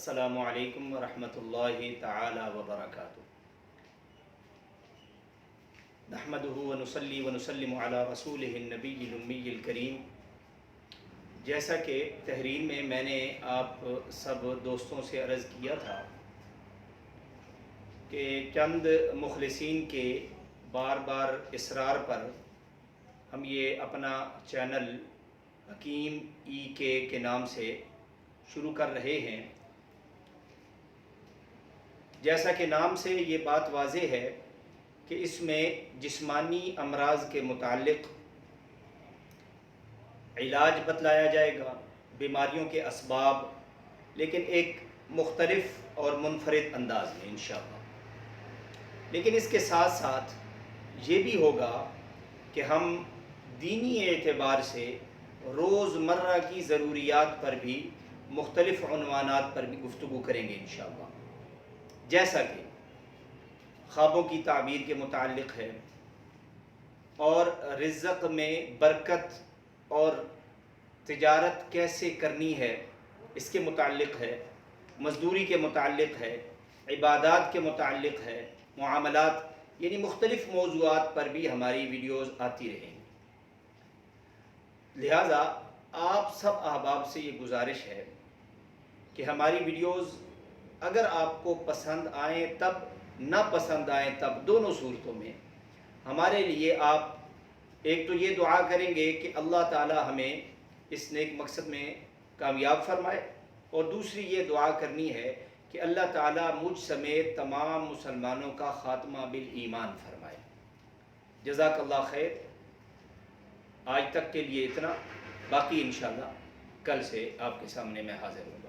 السلام علیکم ورحمۃ اللہ تعالی وبرکاتہ۔ نحمدہ ونصلی ونسلم علی رسولہ النبی الامی الکریم۔ جیسا کہ تحریر میں نے آپ سب دوستوں سے عرض کیا تھا کہ چند مخلصین کے بار بار اصرار پر ہم یہ اپنا چینل حکیم کے نام سے شروع کر رہے ہیں۔ جیسا کہ نام سے یہ بات واضح ہے کہ اس میں جسمانی امراض کے متعلق علاج بتلایا جائے گا، بیماریوں کے اسباب، لیکن ایک مختلف اور منفرد انداز میں انشاءاللہ۔ لیکن اس کے ساتھ ساتھ یہ بھی ہوگا کہ ہم دینی اعتبار سے روزمرہ کی ضروریات پر بھی مختلف عنوانات پر بھی گفتگو کریں گے انشاءاللہ، جیسا کہ خوابوں کی تعبیر کے متعلق ہے، اور رزق میں برکت اور تجارت کیسے کرنی ہے اس کے متعلق ہے، مزدوری کے متعلق ہے، عبادات کے متعلق ہے، معاملات، یعنی مختلف موضوعات پر بھی ہماری ویڈیوز آتی رہیں گی۔ لہٰذا آپ سب احباب سے یہ گزارش ہے کہ ہماری ویڈیوز اگر آپ کو پسند آئیں تب، نہ پسند آئیں تب، دونوں صورتوں میں ہمارے لیے آپ ایک تو یہ دعا کریں گے کہ اللہ تعالی ہمیں اس نیک مقصد میں کامیاب فرمائے، اور دوسری یہ دعا کرنی ہے کہ اللہ تعالی مجھ سمیت تمام مسلمانوں کا خاتمہ بالایمان فرمائے۔ جزاک اللہ خیر۔ آج تک کے لیے اتنا، باقی انشاءاللہ کل سے آپ کے سامنے میں حاضر ہوں۔